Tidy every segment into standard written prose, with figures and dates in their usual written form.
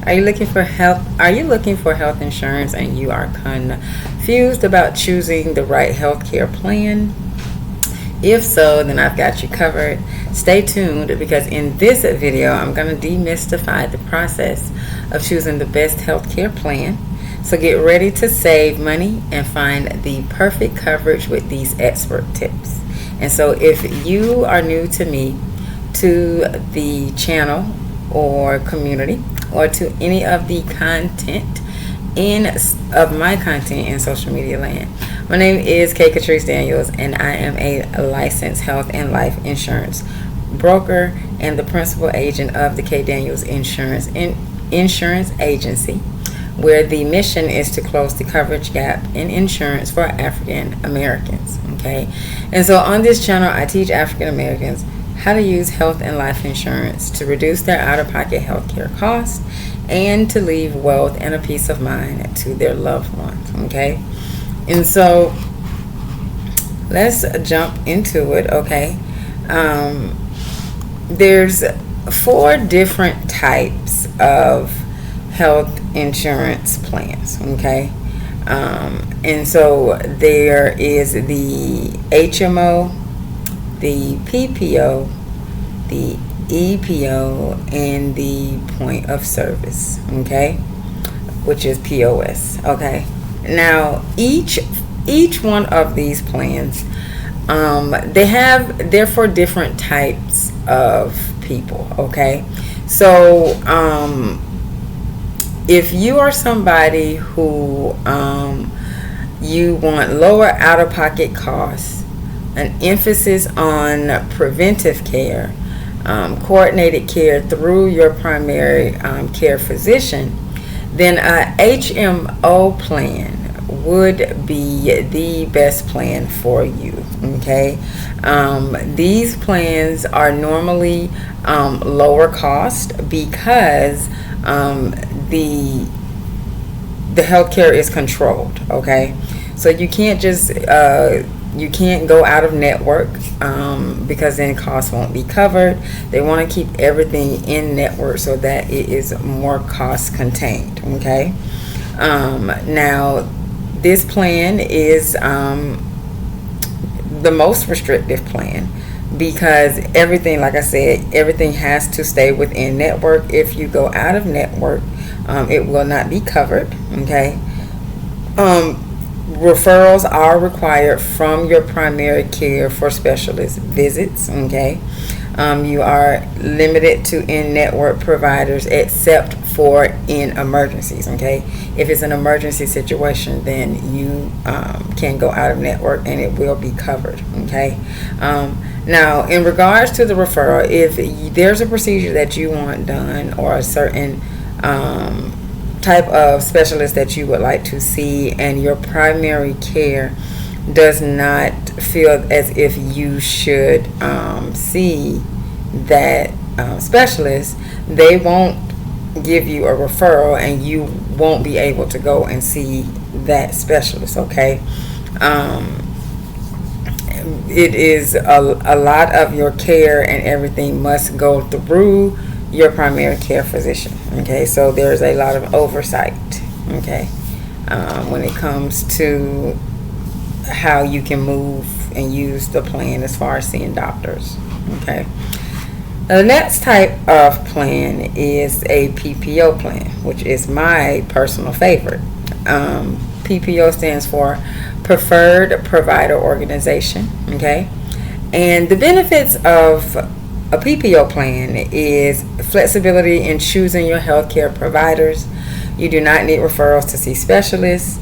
Are you looking for health insurance and you are confused about choosing the right healthcare plan? If so, then I've got you covered. Stay tuned because in this video, I'm going to demystify the process of choosing the best healthcare plan. So get ready to save money and find the perfect coverage with these expert tips. And so if you are new to me, to the channel or community, or to any of the content of my content in social media land, my name is Katrice Daniels, and I am a licensed health and life insurance broker and the principal agent of the K Daniels Insurance Agency, where the mission is to close the coverage gap in insurance for African Americans. Okay, and so on this channel, I teach African Americans how to use health and life insurance to reduce their out-of-pocket health care costs and to leave wealth and a peace of mind to their loved ones. Okay, and so let's jump into it. Okay, there's 4 different types of health insurance plans. Okay, and so there is the HMO, the PPO, the EPO, and the point of service, okay, which is POS. Okay, now each one of these plans, they're for different types of people. Okay, so if you are somebody who you want lower out-of-pocket costs, an emphasis on preventive care, coordinated care through your primary care physician, then a HMO plan would be the best plan for you. Okay, these plans are normally lower cost because the healthcare is controlled. Okay, so you can't just you can't go out of network because then costs won't be covered. They want to keep everything in network so that it is more cost contained. Okay, now this plan is the most restrictive plan because everything, like I said, everything has to stay within network. If you go out of network, it will not be covered. Okay, referrals are required from your primary care for specialist visits. Okay, you are limited to in-network providers except for in emergencies. Okay, if it's an emergency situation, then you can go out of network and it will be covered. Okay, now in regards to the referral, if there's a procedure that you want done or a certain type of specialist that you would like to see and your primary care does not feel as if you should see that specialist, they won't give you a referral and you won't be able to go and see that specialist. Okay, it is a lot of your care and everything must go through your primary care physician. Okay, so there's a lot of oversight. Okay, when it comes to how you can move and use the plan as far as seeing doctors. Okay, now the next type of plan is a PPO plan, which is my personal favorite. PPO stands for Preferred Provider Organization. Okay, and the benefits of a PPO plan is flexibility in choosing your healthcare providers. You do not need referrals to see specialists,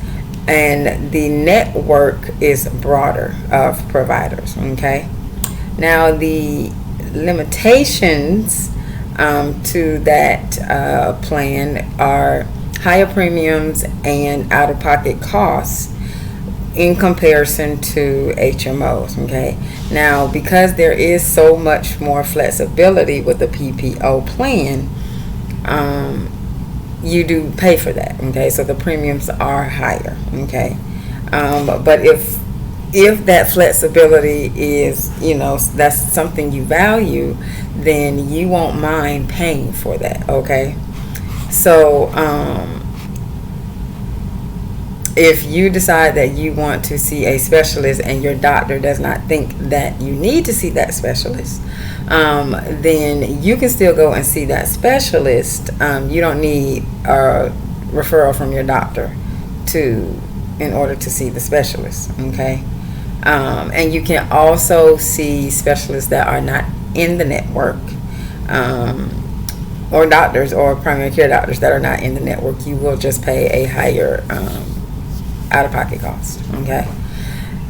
and the network is broader of providers. Okay, now the limitations to that plan are higher premiums and out-of-pocket costs in comparison to HMOs. Okay, now because there is so much more flexibility with the PPO plan, you do pay for that. Okay, so the premiums are higher. Okay, but if that flexibility is, that's something you value, then you won't mind paying for that. Okay, So if you decide that you want to see a specialist and your doctor does not think that you need to see that specialist, then you can still go and see that specialist. You don't need a referral from your doctor in order to see the specialist. Okay. And you can also see specialists that are not in the network, or doctors or primary care doctors that are not in the network. You will just pay a higher out-of-pocket cost. Okay.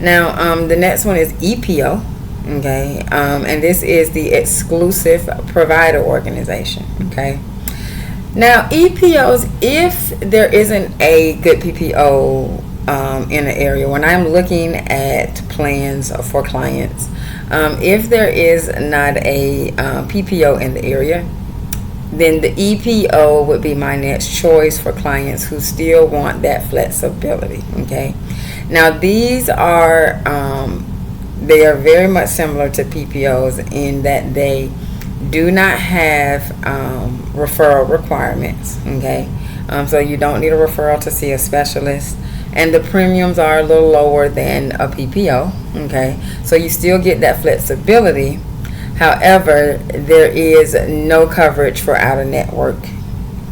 Now, the next one is EPO. Okay. And this is the exclusive provider organization. Okay. Now, EPOs, if there isn't a good PPO in the area, when I'm looking at plans for clients, if there is not a PPO in the area, then the EPO would be my next choice for clients who still want that flexibility. Okay. Now, these are they are very much similar to PPOs in that they do not have referral requirements. Okay. So you don't need a referral to see a specialist, and the premiums are a little lower than a PPO. Okay. So you still get that flexibility. However, there is no coverage for out-of-network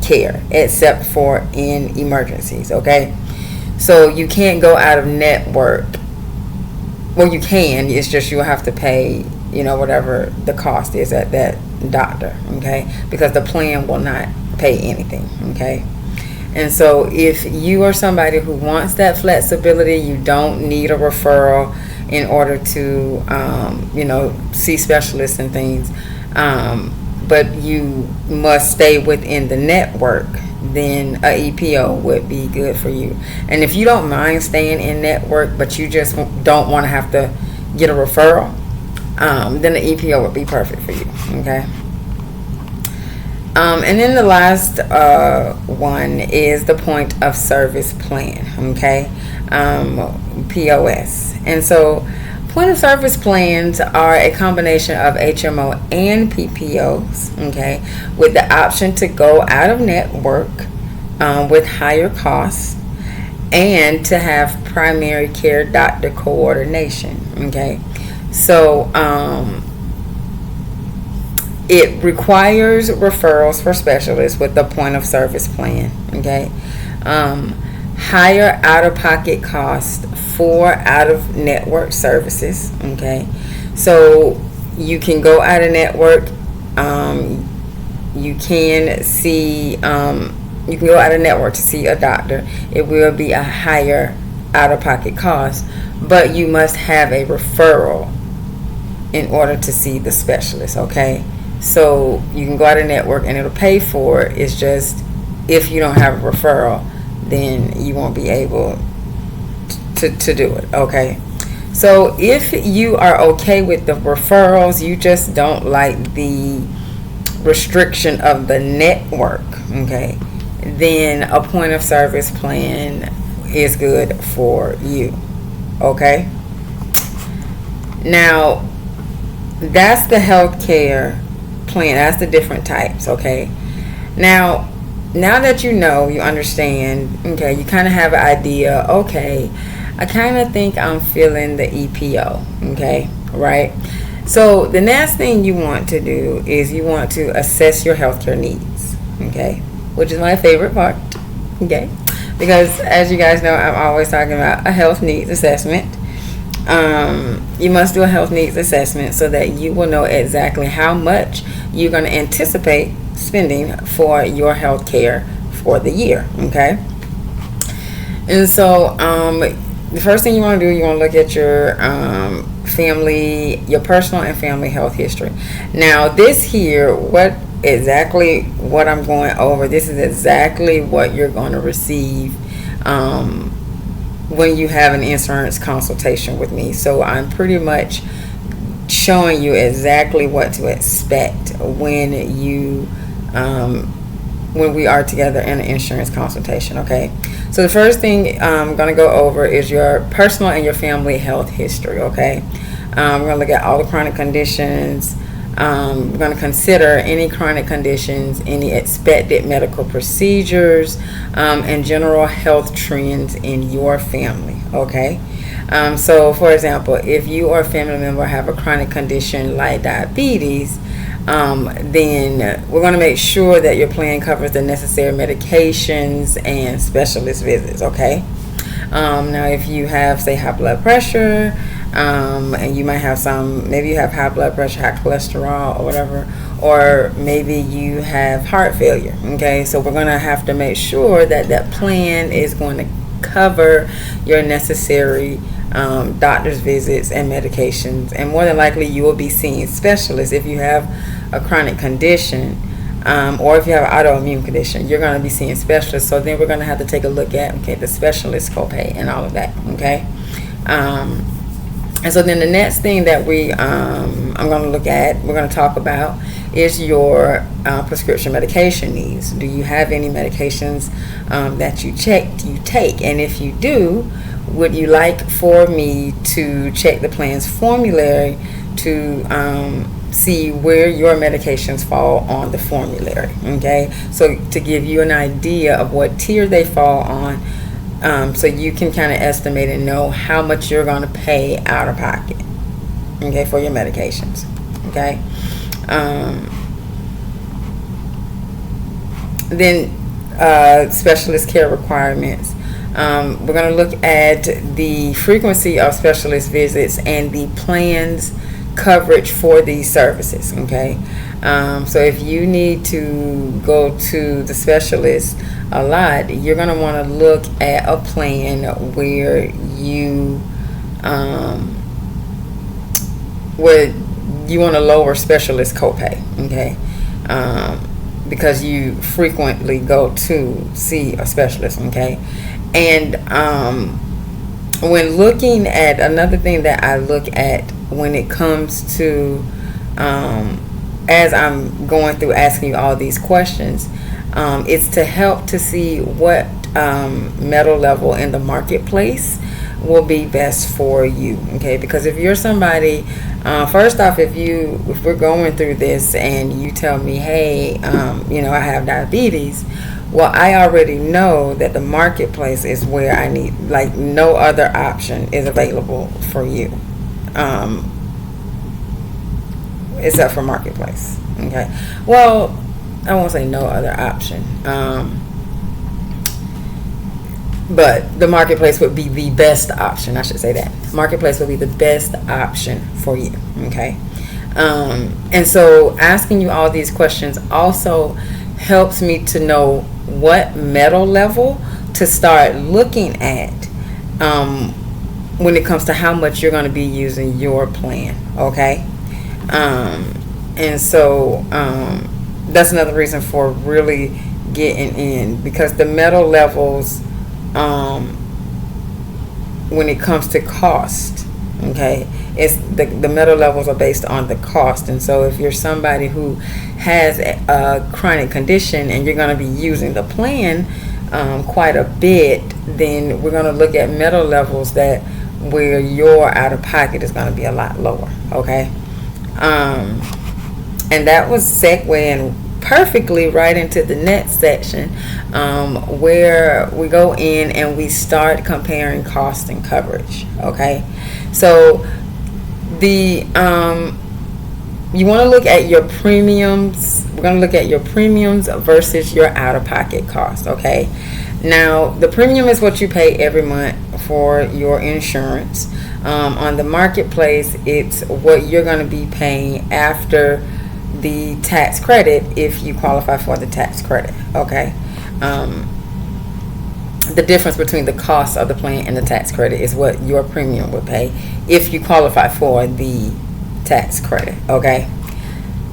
care except for in emergencies. Okay. So you can't go out of network. Well, you can. It's just you'll have to pay, whatever the cost is at that doctor. Okay. Because the plan will not pay anything. Okay. And so if you are somebody who wants that flexibility, you don't need a referral in order to, see specialists and things, but you must stay within the network, then a EPO would be good for you. And if you don't mind staying in network, but you just don't want to have to get a referral, then the EPO would be perfect for you. Okay. And then the last one is the point of service plan. Okay. POS. And so point of service plans are a combination of HMO and PPOs, okay, with the option to go out of network with higher costs and to have primary care doctor coordination. Okay. So it requires referrals for specialists with the point of service plan. Okay. Higher out-of-pocket cost for out-of-network services. Okay, so you can go out of network. You can see. You can go out of network to see a doctor. It will be a higher out-of-pocket cost, but you must have a referral in order to see the specialist. Okay, so you can go out of network and it'll pay for it. It's just if you don't have a referral, then you won't be able to do it. Okay. So if you are okay with the referrals, you just don't like the restriction of the network, okay, then a point of service plan is good for you. Okay. Now, that's the healthcare plan. That's the different types. Okay. Now that you know, you understand, okay, you kind of have an idea, okay, I kind of think I'm feeling the EPO, okay, right? So the next thing you want to do is you want to assess your healthcare needs, okay, which is my favorite part, okay, because as you guys know, I'm always talking about a health needs assessment. You must do a health needs assessment so that you will know exactly how much you're going to anticipate spending for your health care for the year. Okay. And so the first thing you want to do, you want to look at your personal and family health history. Now this here, what I'm going over, this is exactly what you're going to receive when you have an insurance consultation with me. So I'm pretty much showing you exactly what to expect when we are together in an insurance consultation. Okay, so the first thing I'm going to go over is your personal and your family health history. Okay, we're going to look at all the chronic conditions, We're going to consider any chronic conditions, any expected medical procedures, and general health trends in your family. Okay. So, for example, if you or a family member have a chronic condition like diabetes, then we're going to make sure that your plan covers the necessary medications and specialist visits. Okay. Now, if you have, say, high blood pressure, and you might have maybe you have high blood pressure, high cholesterol, or whatever, or maybe you have heart failure. Okay, so we're going to have to make sure that that plan is going to cover your necessary doctor's visits and medications, and more than likely you will be seeing specialists if you have a chronic condition. Or if you have an autoimmune condition, you're going to be seeing specialists. So then we're going to have to take a look at, okay, the specialist copay and all of that. Okay. And so then the next thing that I'm going to look at, we're going to talk about, is your prescription medication needs. Do you have any medications that you take? And if you do, would you like for me to check the plan's formulary to see where your medications fall on the formulary? Okay, so to give you an idea of what tier they fall on, so you can kind of estimate and know how much you're going to pay out of pocket, okay, for your medications. Okay. Then specialist care requirements. We're going to look at the frequency of specialist visits and the plan's coverage for these services. Okay. So if you need to go to the specialist a lot, you're going to want to look at a plan where you want to lower specialist copay. Okay. Because you frequently go to see a specialist. Okay. And when looking at, another thing that I look at when it comes to as I'm going through asking you all these questions, it's to help to see what metal level in the marketplace will be best for you. Okay, because if you're somebody, first off, if we're going through this and you tell me, hey, I have diabetes, well, I already know that the marketplace is where I need, like, no other option is available for you, except for marketplace. Okay, well, I won't say no other option, but the marketplace would be the best option. I should say that marketplace would be the best option for you. Okay, and so asking you all these questions also helps me to know what metal level to start looking at when it comes to how much you're going to be using your plan. Okay, and so that's another reason for really getting in, because the metal levels, when it comes to cost, okay, it's the metal levels are based on the cost. And so if you're somebody who has a chronic condition and you're going to be using the plan quite a bit, then we're going to look at metal levels that where your out of pocket is going to be a lot lower. Okay, and that was segueing perfectly right into the next section, where we go in and we start comparing cost and coverage. Okay, so the you want to look at your premiums. We're going to look at your premiums versus your out-of-pocket cost. Okay, now the premium is what you pay every month for your insurance. On the marketplace, it's what you're going to be paying after the tax credit, if you qualify for the tax credit. Okay, the difference between the cost of the plan and the tax credit is what your premium would pay if you qualify for the tax credit. Okay,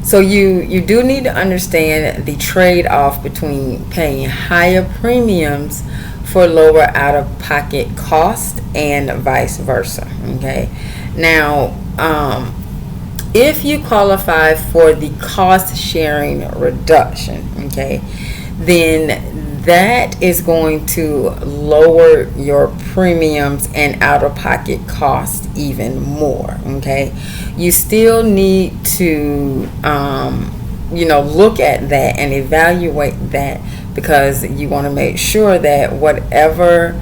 so you do need to understand the trade-off between paying higher premiums for lower out-of-pocket cost and vice versa. Okay, now if you qualify for the cost sharing reduction, okay, then that is going to lower your premiums and out-of-pocket costs even more. Okay, you still need to look at that and evaluate that, because you want to make sure that whatever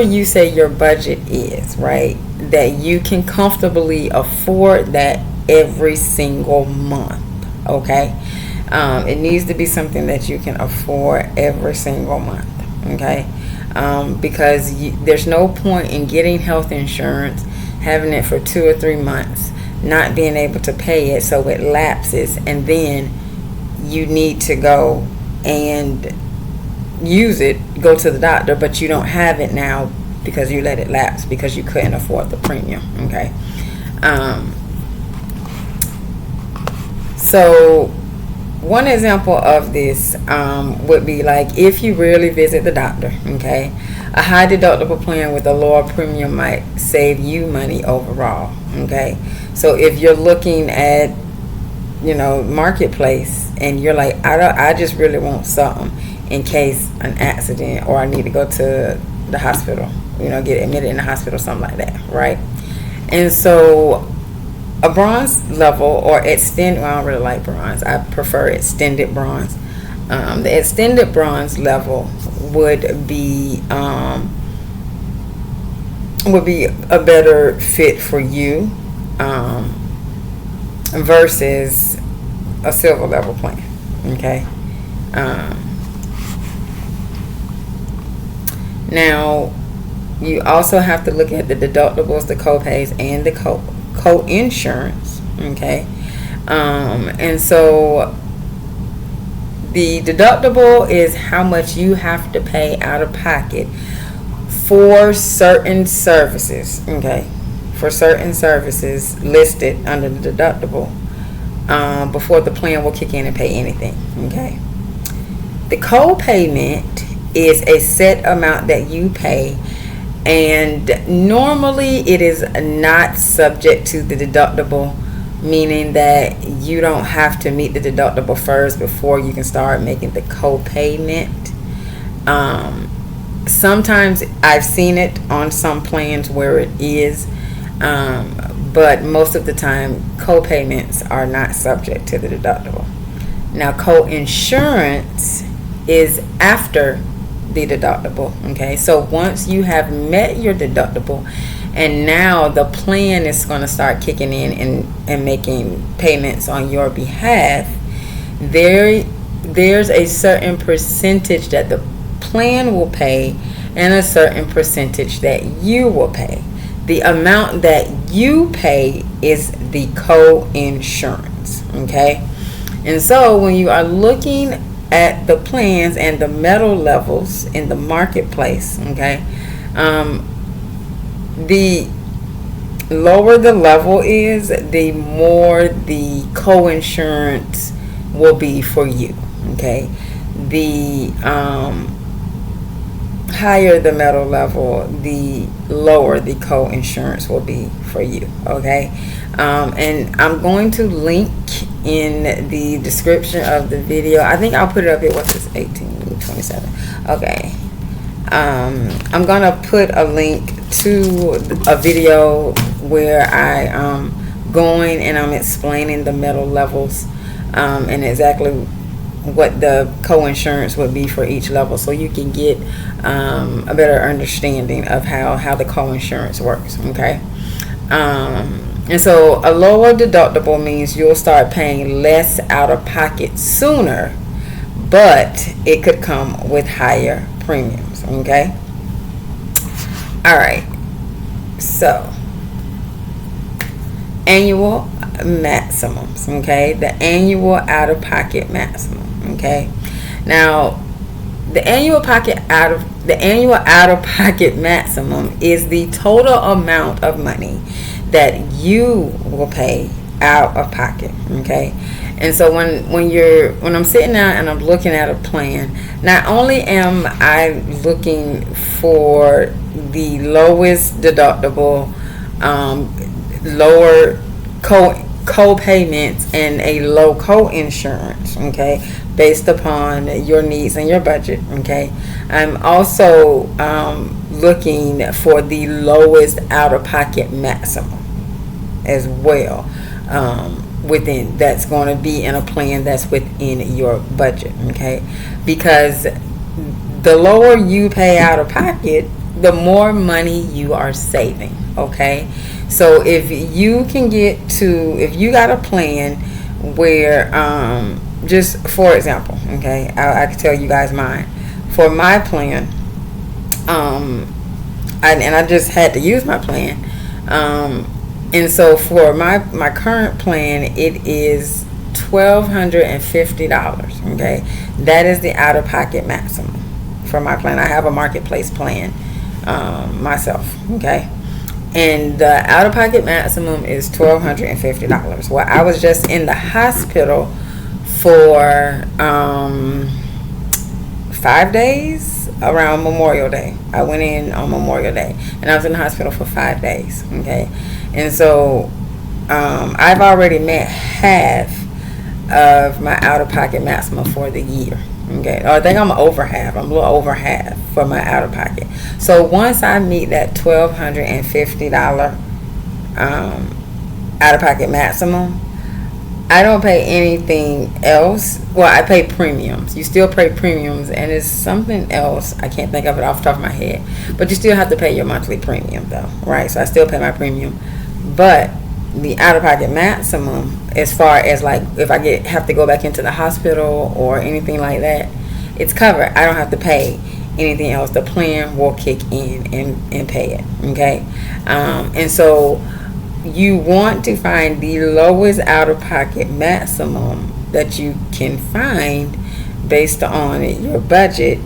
you say your budget is, right, that you can comfortably afford that every single month. Okay, it needs to be something that you can afford every single month. Okay, because there's no point in getting health insurance, having it for 2 or 3 months, not being able to pay it, so it lapses, and then you need to go and go to the doctor, but you don't have it now because you let it lapse because you couldn't afford the premium. Okay, so one example of this would be like if you rarely visit the doctor. Okay, a high deductible plan with a lower premium might save you money overall. Okay, so if you're looking at marketplace and you're like, I just really want something in case an accident, or I need to go to the hospital, get admitted in the hospital, something like that, right? And so a bronze level or extended, well, I don't really like bronze, I prefer extended bronze. The extended bronze level would be a better fit for you versus a silver level plan. Okay, now you also have to look at the deductibles, the co-pays, and the co-insurance. Okay, and so the deductible is how much you have to pay out of pocket for certain services. Okay, for certain services listed under the deductible before the plan will kick in and pay anything. Okay, the co-payment is a set amount that you pay, and normally it is not subject to the deductible, meaning that you don't have to meet the deductible first before you can start making the co-payment. Sometimes I've seen it on some plans where it is, but most of the time co-payments are not subject to the deductible. Now, co-insurance is after the deductible. Okay, so once you have met your deductible and now the plan is going to start kicking in and making payments on your behalf, there's a certain percentage that the plan will pay and a certain percentage that you will pay. The amount that you pay is the co-insurance. Okay, and so when you are looking at the plans and the metal levels in the marketplace, okay, the lower the level is, the more the co-insurance will be for you. Okay, the higher the metal level, the lower the co-insurance will be for you. Okay, and I'm going to link in the description of the video. I think I'll put it up here. What's this? 1827. Okay, I'm gonna put a link to a video where I going and I'm explaining the metal levels and exactly what the co-insurance would be for each level, so you can get a better understanding of how the co-insurance works. Okay, and so a lower deductible means you'll start paying less out of pocket sooner, but it could come with higher premiums. Okay, all right, so annual maximums. Okay, the annual out of pocket maximum. Okay, now the annual out of pocket maximum is the total amount of money that you will pay out of pocket. Okay, and so when I'm sitting down and I'm looking at a plan, not only am I looking for the lowest deductible, lower co-payments and a low co-insurance, okay, based upon your needs and your budget, okay. I'm also looking for the lowest out-of-pocket maximum as well, within, that's going to be in a plan that's within your budget, okay, because the lower you pay out of pocket, the more money you are saving, okay. So if you got a plan where, just for example, okay, I can tell you guys mine. For my plan, and I just had to use my plan, and so for my current plan, it is $1,250, okay. That is the out-of-pocket maximum for my plan. I have a marketplace plan myself, okay, and the out-of-pocket maximum is $1,250. Well, I was just in the hospital for 5 days around Memorial Day. I went in on Memorial Day, and I was in the hospital for 5 days, okay. And so I've already met half of my out-of-pocket maximum for the year, okay. I think I'm over half. I'm a little over half for my out-of-pocket. So once I meet that $1,250 out-of-pocket maximum, I don't pay anything else. Well, I pay premiums. You still pay premiums, and it's something else. I can't think of it off the top of my head. But you still have to pay your monthly premium, though, right? So I still pay my premium. But the out-of-pocket maximum, as far as like if I have to go back into the hospital or anything like that, it's covered. I don't have to pay anything else. The plan will kick in and pay it, okay? And so you want to find the lowest out-of-pocket maximum that you can find based on your budget,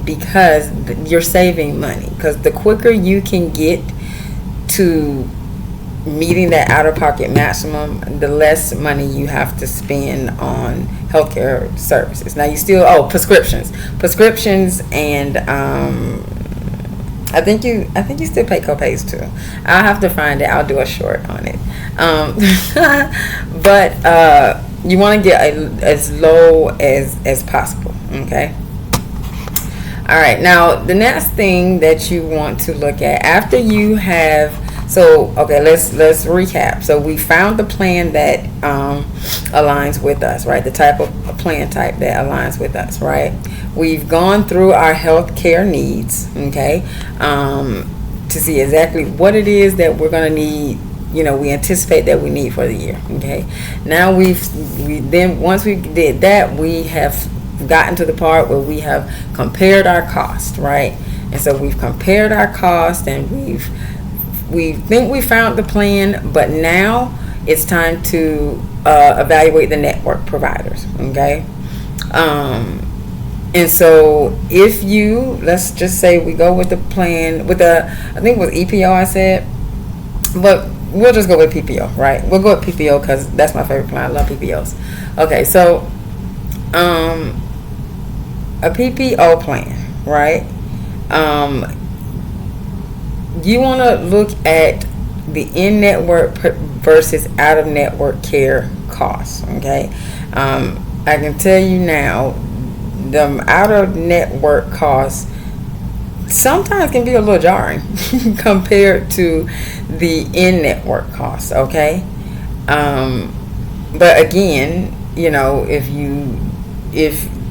because you're saving money. Because the quicker you can get to meeting that out-of-pocket maximum, the less money you have to spend on healthcare services. Now you still prescriptions, and I think you still pay copays too. I'll have to find it. I'll do a short on it. But you want to get as low as possible, okay? All right. Now the next thing that you want to look at after you have, let's recap. So we found the plan that aligns with us, right? The type of plan type that aligns with us, right? We've gone through our health care needs, okay, to see exactly what it is that we're going to need. We anticipate that we need for the year, okay. Now once we did that, we have gotten to the part where we have compared our cost, right? And so we've compared our cost, and we think we found the plan, but now it's time to evaluate the network providers, okay. And so if let's just say we go with the plan with I think it was EPO I said, but we'll just go with PPO, right? We'll go with PPO because that's my favorite plan. I love PPOs. Okay, so a PPO plan, right? You want to look at the in-network versus out-of-network care costs, okay? I can tell you now, the out-of-network costs sometimes can be a little jarring compared to the in-network costs, okay? But again, if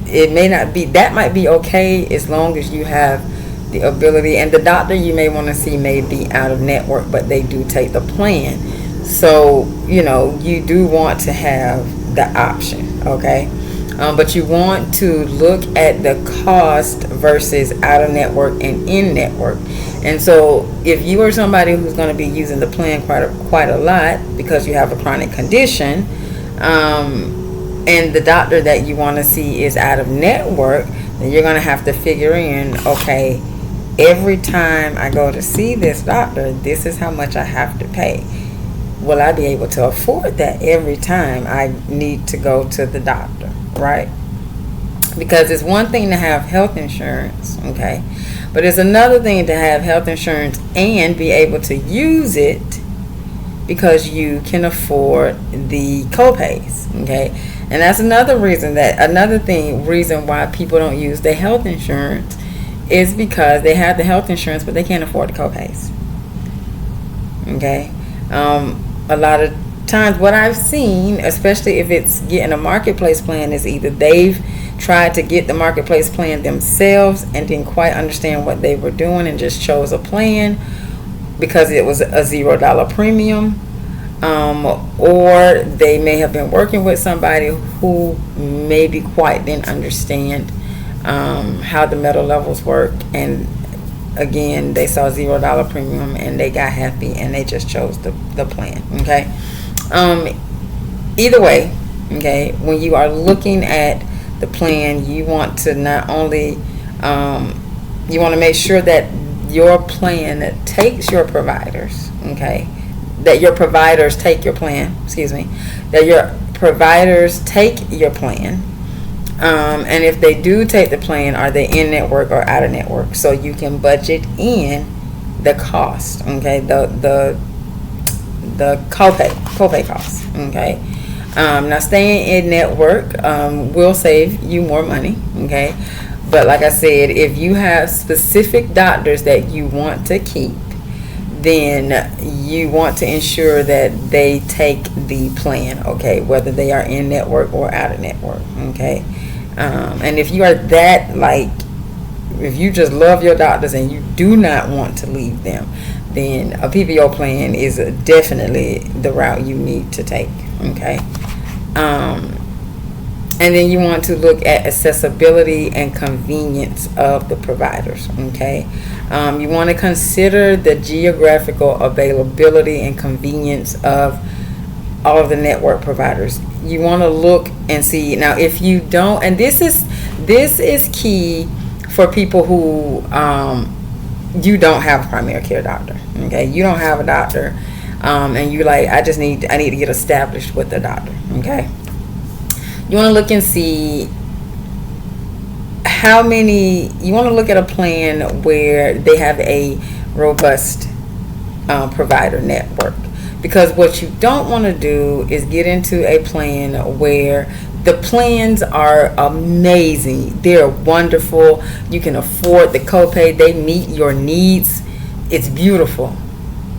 it may not be, that might be okay as long as you have the ability, and the doctor you may want to see may be out of network, but they do take the plan. So, you do want to have the option, okay? But you want to look at the cost versus out of network and in network. And so if you are somebody who's going to be using the plan quite a lot because you have a chronic condition, and the doctor that you want to see is out of network, then you're going to have to figure in, okay, every time I go to see this doctor, this is how much I have to pay. Will I be able to afford that every time I need to go to the doctor, right? Because it's one thing to have health insurance, okay? But it's another thing to have health insurance and be able to use it because you can afford the copays. Okay, and that's another reason why people don't use their health insurance is because they have the health insurance but they can't afford the copays. Okay, a lot of times what I've seen, especially if it's getting a marketplace plan, is either they've tried to get the marketplace plan themselves and didn't quite understand what they were doing and just chose a plan because it was a $0 premium, or they may have been working with somebody who maybe quite didn't understand how the metal levels work, and again they saw $0 premium and they got happy and they just chose the plan. Okay, either way, okay, when you are looking at the plan, you want to not only you want to make sure that your plan takes your providers, okay, that your providers take your plan, that your providers take your plan, and if they do take the plan, are they in network or out of network, so you can budget in the cost, okay, the copay costs, okay. Now staying in network will save you more money, okay, but like I said, if you have specific doctors that you want to keep, then you want to ensure that they take the plan, okay, whether they are in network or out of network, okay. And if you are if you just love your doctors and you do not want to leave them, then a PPO plan is definitely the route you need to take, okay. And then you want to look at accessibility and convenience of the providers, okay. You want to consider the geographical availability and convenience of all of the network providers. You want to look and see. Now, if you don't, and this is key for people who you don't have a primary care doctor, okay. You don't have a doctor, and you're like, I need to get established with the doctor, okay. You want to look and see you want to look at a plan where they have a robust provider network, because what you don't want to do is get into a plan where the plans are amazing, they're wonderful, you can afford the copay, they meet your needs, it's beautiful,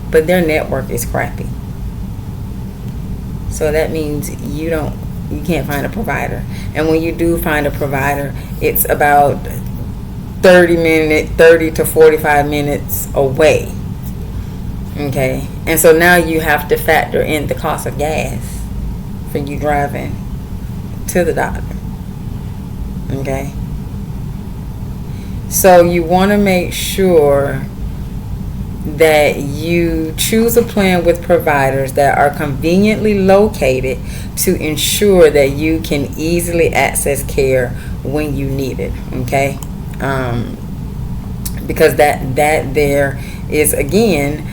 but their network is crappy. So that means you can't find a provider, and when you do find a provider, it's about 30 to 45 minutes away, okay. And so now you have to factor in the cost of gas for you driving to the doctor, okay. So you want to make sure that you choose a plan with providers that are conveniently located to ensure that you can easily access care when you need it, okay. Because that there is, again,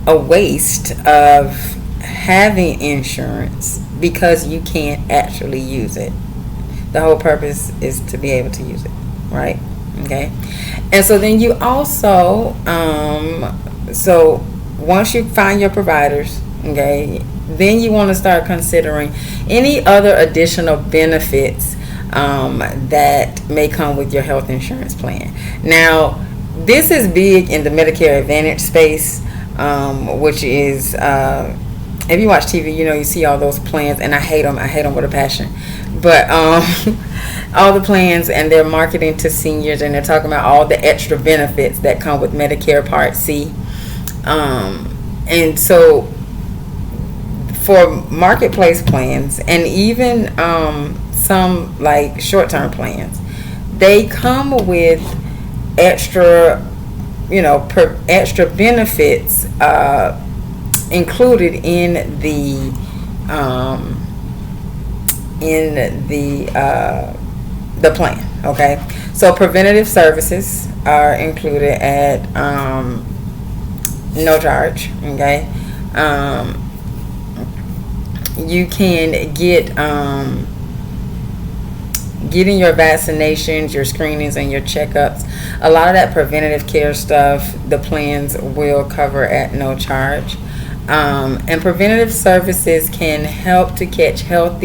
a waste of having insurance because you can't actually use it. The whole purpose is to be able to use it, right? Okay. And so then you also so once you find your providers, okay, then you want to start considering any other additional benefits that may come with your health insurance plan. Now, this is big in the Medicare Advantage space, which is, if you watch TV, you see all those plans, and I hate them with a passion. But all the plans, and they're marketing to seniors, and they're talking about all the extra benefits that come with Medicare Part C. And so for marketplace plans, and even some like short-term plans, they come with extra extra benefits included in the plan, okay. So preventative services are included at no charge, okay. You can get getting your vaccinations, your screenings, and your checkups. A lot of that preventative care stuff, the plans will cover at no charge. And preventative services can help to catch health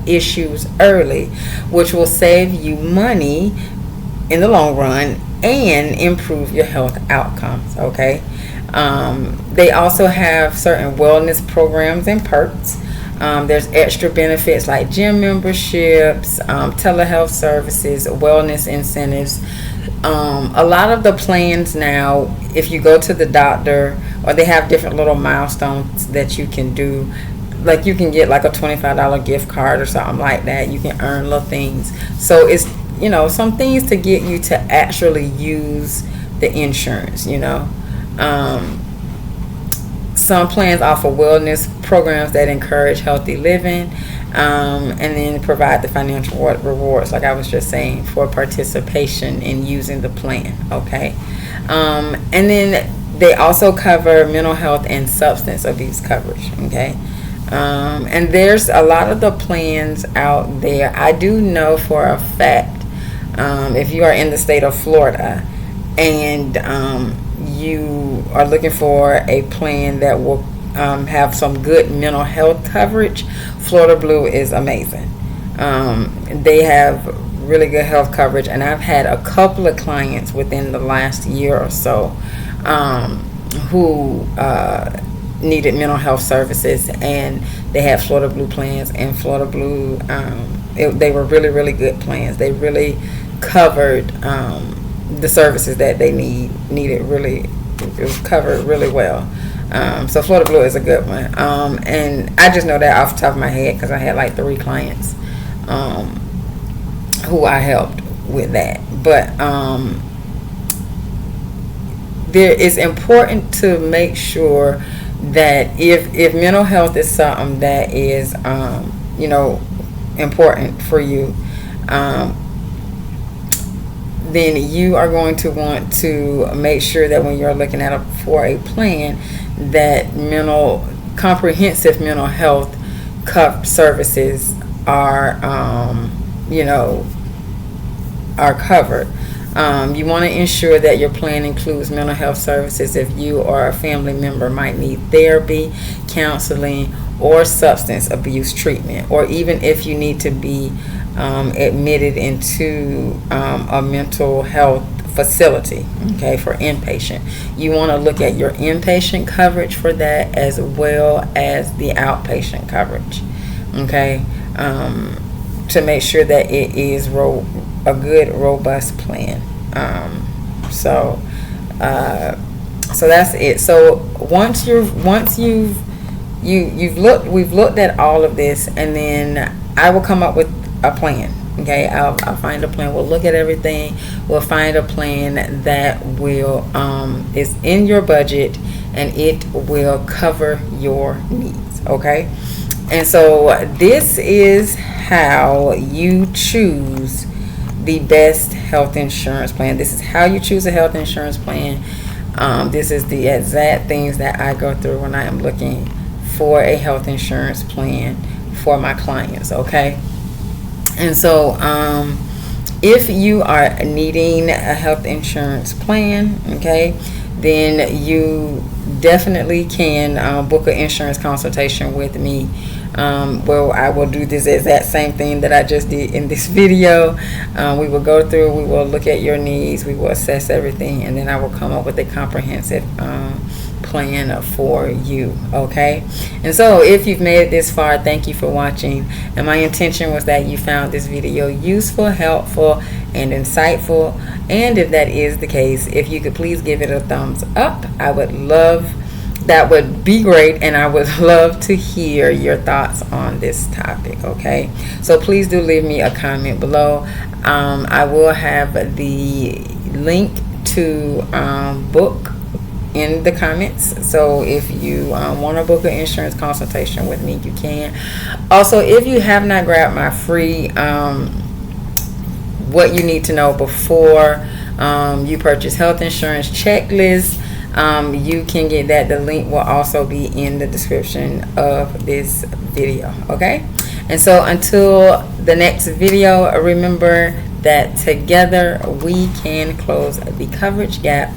issues early, which will save you money in the long run and improve your health outcomes. Okay. They also have certain wellness programs and perks. There's extra benefits like gym memberships, telehealth services, wellness incentives. A lot of the plans now, if you go to the doctor, or they have different little milestones that you can do, like you can get like a $25 gift card or something like that. You can earn little things. So it's, some things to get you to actually use the insurance. Some plans offer wellness programs that encourage healthy living, and then provide the financial rewards, like I was just saying, for participation in using the plan. Okay. And then they also cover mental health and substance abuse coverage. Okay. And there's a lot of the plans out there. I do know for a fact, if you are in the state of Florida and you are looking for a plan that will have some good mental health coverage, Florida Blue is amazing. They have really good health coverage, and I've had a couple of clients within the last year or so who needed mental health services, and they had Florida Blue plans, and Florida Blue, they were really, really good plans. They really covered the services that they needed. Really, it was covered really well. So Florida Blue is a good one. And I just know that off the top of my head because I had like 3 clients who I helped with that. But it's important to make sure that if mental health is something that is important for you, then you are going to want to make sure that when you're looking at for a plan, that comprehensive mental health services are covered. You want to ensure that your plan includes mental health services if you or a family member might need therapy, counseling, or substance abuse treatment, or even if you need to be admitted into a mental health facility, okay, for inpatient. You want to look at your inpatient coverage for that as well as the outpatient coverage, okay, to make sure that it is a good, robust plan. So that's it. So we've looked at all of this, and then I will come up with a plan. Okay, I'll find a plan. We'll look at everything. We'll find a plan that will is in your budget, and it will cover your needs. Okay, and so this is how you choose the best health insurance plan. This is how you choose a health insurance plan. This is the exact things that I go through when I am looking for a health insurance plan for my clients. Okay. And so if you are needing a health insurance plan, okay, then you definitely can book an insurance consultation with me, where I will do this exact same thing that I just did in this video. We will go through, we will look at your needs, we will assess everything, and then I will come up with a comprehensive plan for you. Okay, and so if you've made it this far, thank you for watching, and my intention was that you found this video useful, helpful, and insightful. And if that is the case, if you could please give it a thumbs up, that would be great, and I would love to hear your thoughts on this topic. Okay, so please do leave me a comment below. I will have the link to book in the comments, so if you want to book an insurance consultation with me, you can. Also, if you have not grabbed my free what you need to know before you purchase health insurance checklist, you can get that. The link will also be in the description of this video. Okay, and so until the next video, remember that together we can close the coverage gap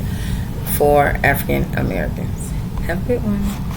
for African Americans. Have a good one.